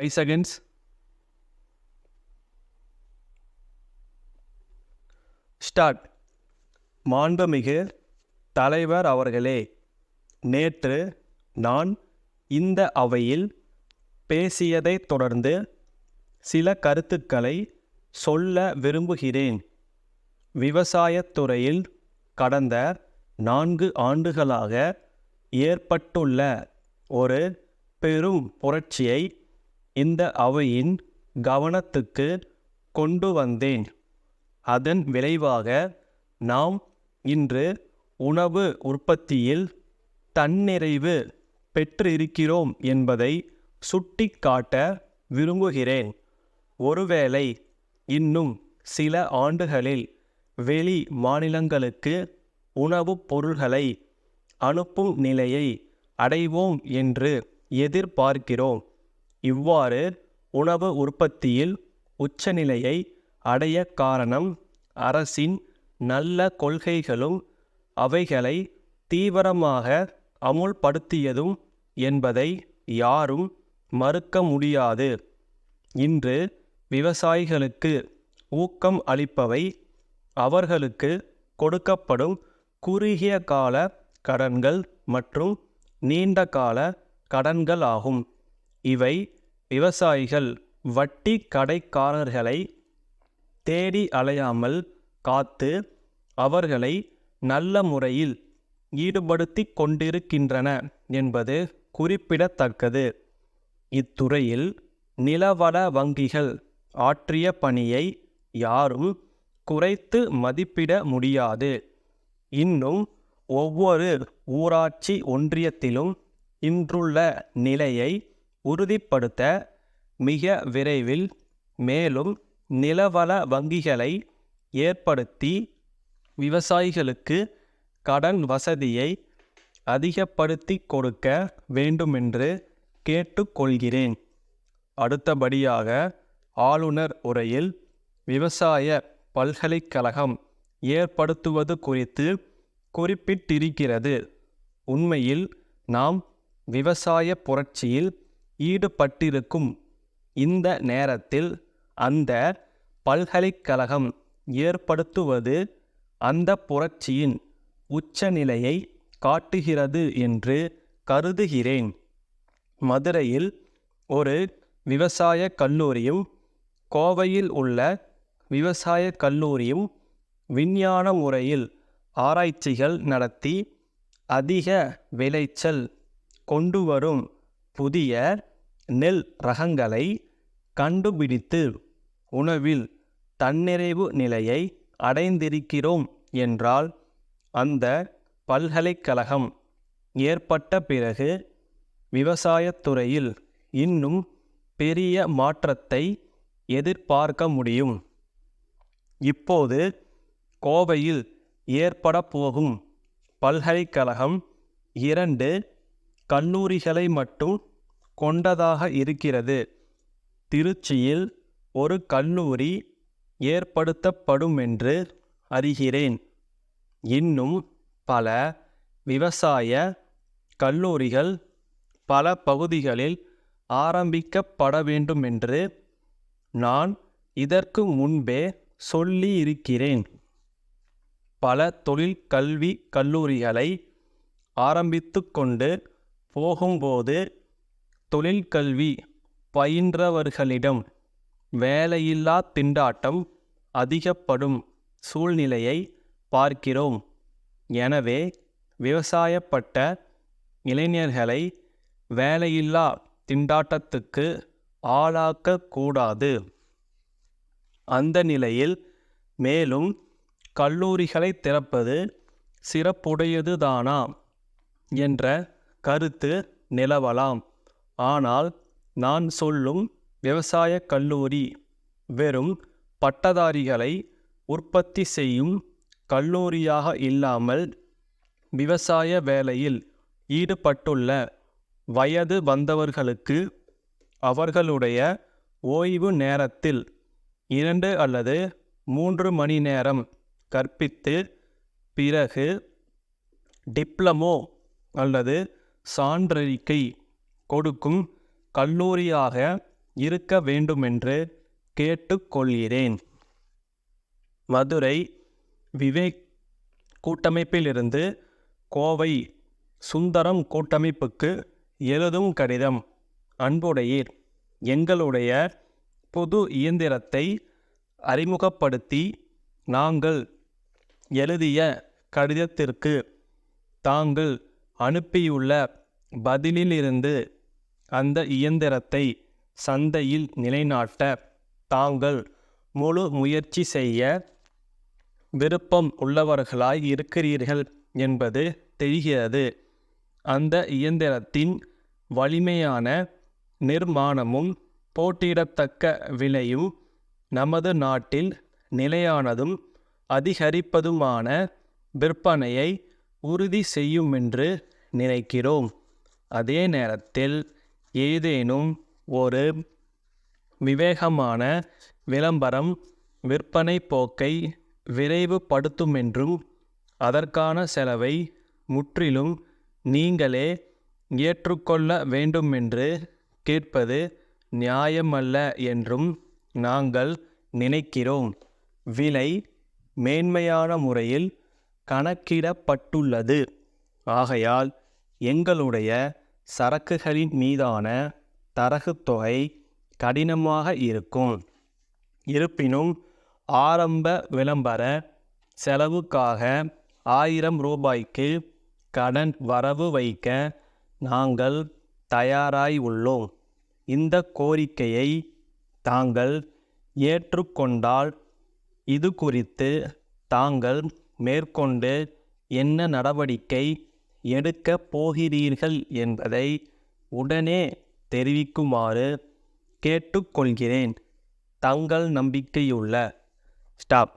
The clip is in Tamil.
5 seconds. ஸ்டார்ட். மாண்புமிகு தலைவர் அவர்களே, நேற்று நான் இந்த அவையில் பேசியதைத் தொடர்ந்து சில கருத்துக்களை சொல்ல விரும்புகிறேன். விவசாயத்துறையில் கடந்த 4 ஆண்டுகளாக ஏற்பட்டுள்ள ஒரு பெரும் புரட்சியை இந்த அவையின் கவனத்துக்கு கொண்டு வந்தேன். அதன் விளைவாக நாம் இன்று உணவு உற்பத்தியில் தன்னிறைவு பெற்றிருக்கிறோம் என்பதை சுட்டிக்காட்ட விரும்புகிறேன். ஒருவேளை இன்னும் சில ஆண்டுகளில் வெளி மாநிலங்களுக்கு உணவுப் பொருள்களை அனுப்பும் நிலையை அடைவோம் என்று எதிர்பார்க்கிறோம். இவ்வாறு உணவு உற்பத்தியில் உச்சநிலையை அடைய காரணம் அரசின் நல்ல கொள்கைகளும் அவைகளை தீவிரமாக அமுல்படுத்தியதும் என்பதை யாரும் மறுக்க முடியாது. இன்று விவசாயிகளுக்கு ஊக்கம் அளிப்பவை அவர்களுக்கு கொடுக்கப்படும் குறுகிய கால கடன்கள் மற்றும் நீண்ட கால கடன்கள் ஆகும். இவை விவசாயிகள் வட்டி கடைக்காரர்களை தேடி அலையாமல் காத்து அவர்களை நல்ல முறையில் ஈடுபடுத்தி கொண்டிருக்கின்றன என்பது குறிப்பிடத்தக்கது. இத்துறையில் நிலவள வங்கிகள் ஆற்றிய பணியை யாரும் குறைத்து மதிப்பிட முடியாது. இன்னும் ஒவ்வொரு ஊராட்சி ஒன்றியத்திலும் இன்றுள்ள நிலையை உறுதிப்படுத்த மிக விரைவில் மேலும் நிலவள வங்கிகளை ஏற்படுத்தி விவசாயிகளுக்கு கடன் வசதியை அதிகப்படுத்தி கொடுக்க வேண்டுமென்று கேட்டுக்கொள்கிறேன். அடுத்தபடியாக ஆளுநர் உரையில் விவசாய பல்கலைக்கழகம் ஏற்படுத்துவது குறித்து குறிப்பிட்டிருக்கிறது. உண்மையில் நாம் விவசாய புரட்சியில் ஈடுபட்டிருக்கும் இந்த நேரத்தில் அந்த பல்கலைக்கழகம் ஏற்படுத்துவது அந்த புரட்சியின் உச்சநிலையை காட்டுகிறது என்று கருதுகிறேன். மதுரையில் ஒரு விவசாய கல்லூரியும் கோவையில் உள்ள விவசாய கல்லூரியும் விஞ்ஞான முறையில் ஆராய்ச்சிகள் நடத்தி அதிக விளைச்சல் கொண்டுவரும் புதிய நெல் ரகங்களை கண்டுபிடித்து உணவில் தன்னிறைவு நிலையை அடைந்திருக்கிறோம் என்றால் அந்த பல்கலைக்கழகம் ஏற்பட்ட பிறகு விவசாயத்துறையில் இன்னும் பெரிய மாற்றத்தை எதிர்பார்க்க முடியும். இப்போது கோவையில் ஏற்பட போகும் பல்கலைக்கழகம் 2 கல்லூரிகளை மட்டும் கொண்டதாக இருக்கிறது. திருச்சியில் ஒரு கல்லூரி ஏற்படுத்தப்படும் என்று அறிகிறேன். இன்னும் பல விவசாய கல்லூரிகள் பல பகுதிகளில் ஆரம்பிக்கப்பட வேண்டுமென்று நான் இதற்கு முன்பே சொல்லியிருக்கிறேன். பல தொழிற்கல்வி கல்லூரிகளை ஆரம்பித்து கொண்டு போகும்போது தொழிற்கல்வி பயின்றவர்களிடம் வேலையில்லா திண்டாட்டம் அதிகப்படும் சூழ்நிலையை பார்க்கிறோம். எனவே விவசாயப்பட்ட இளைஞர்களை வேலையில்லா திண்டாட்டத்துக்கு ஆளாக்கக்கூடாது. அந்த நிலையில் மேலும் கல்லூரிகளை திறப்பது சிறப்புடையதுதானா என்ற கருத்து நிலவலாம். ஆனால் நான் சொல்லும் விவசாய கல்லூரி வெறும் பட்டதாரிகளை உற்பத்தி செய்யும் கல்லூரியாக இல்லாமல் விவசாய வேலையில் ஈடுபட்டுள்ள வயது வந்தவர்களுக்கு அவர்களுடைய ஓய்வு நேரத்தில் 2 அல்லது 3 மணி நேரம் கற்பித்து பிறகு டிப்ளமோ அல்லது சான்றறிக்கை கொடுக்கும் கல்லூரியாக இருக்க வேண்டுமென்று கேட்டுக்கொள்கிறேன். மதுரை விவேக் கூட்டமைப்பிலிருந்து கோவை சுந்தரம் கூட்டமைப்புக்கு எழுதும் கடிதம். அன்புடையீர், எங்களுடைய புது இயந்திரத்தை அறிமுகப்படுத்தி நாங்கள் எழுதிய கடிதத்திற்கு தாங்கள் அனுப்பியுள்ள பதிலிலிருந்து அந்த இயந்திரத்தை சந்தையில் நிலைநாட்ட தாங்கள் முழு முயற்சி செய்ய விருப்பம் உள்ளவர்களாய் இருக்கிறீர்கள் என்பது தெரிகிறது. அந்த இயந்திரத்தின் வலிமையான நிர்மாணமும் போட்டியிடத்தக்க விலையும் நமது நாட்டில் நிலையானதும் அதிகரிப்பதுமான விற்பனையை உறுதி செய்யுமென்று நினைக்கிறோம். அதே நேரத்தில் ஏதேனும் ஒரு விவேகமான விளம்பரம் விற்பனை போக்கை விரைவுபடுத்துமென்றும் அதற்கான செலவை முற்றிலும் நீங்களே ஏற்றுக்கொள்ள வேண்டுமென்று கேட்பது நியாயமல்ல என்றும் நாங்கள் நினைக்கிறோம். விலை மேன்மையான முறையில் கணக்கிடப்பட்டுள்ளது. ஆகையால் எங்களுடைய சரக்குகளின் மீதான தரகுத்தொகை கடினமாக இருக்கும். இருப்பினும் ஆரம்ப விளம்பர செலவுக்காக 1000 ரூபாய்க்கு கடன் வரவு வைக்க நாங்கள் தயாராய் உள்ளோம். இந்த கோரிக்கையை தாங்கள் ஏற்றுக்கொண்டால் இது குறித்து தாங்கள் மேற்கொண்டு என்ன நடவடிக்கை எடுக்கப் போகிறீர்கள் என்பதை உடனே தெரிவிக்குமாறு கேட்டுக்கொள்கிறேன். தங்கள் நம்பிக்கையுள்ள ஸ்டாப்.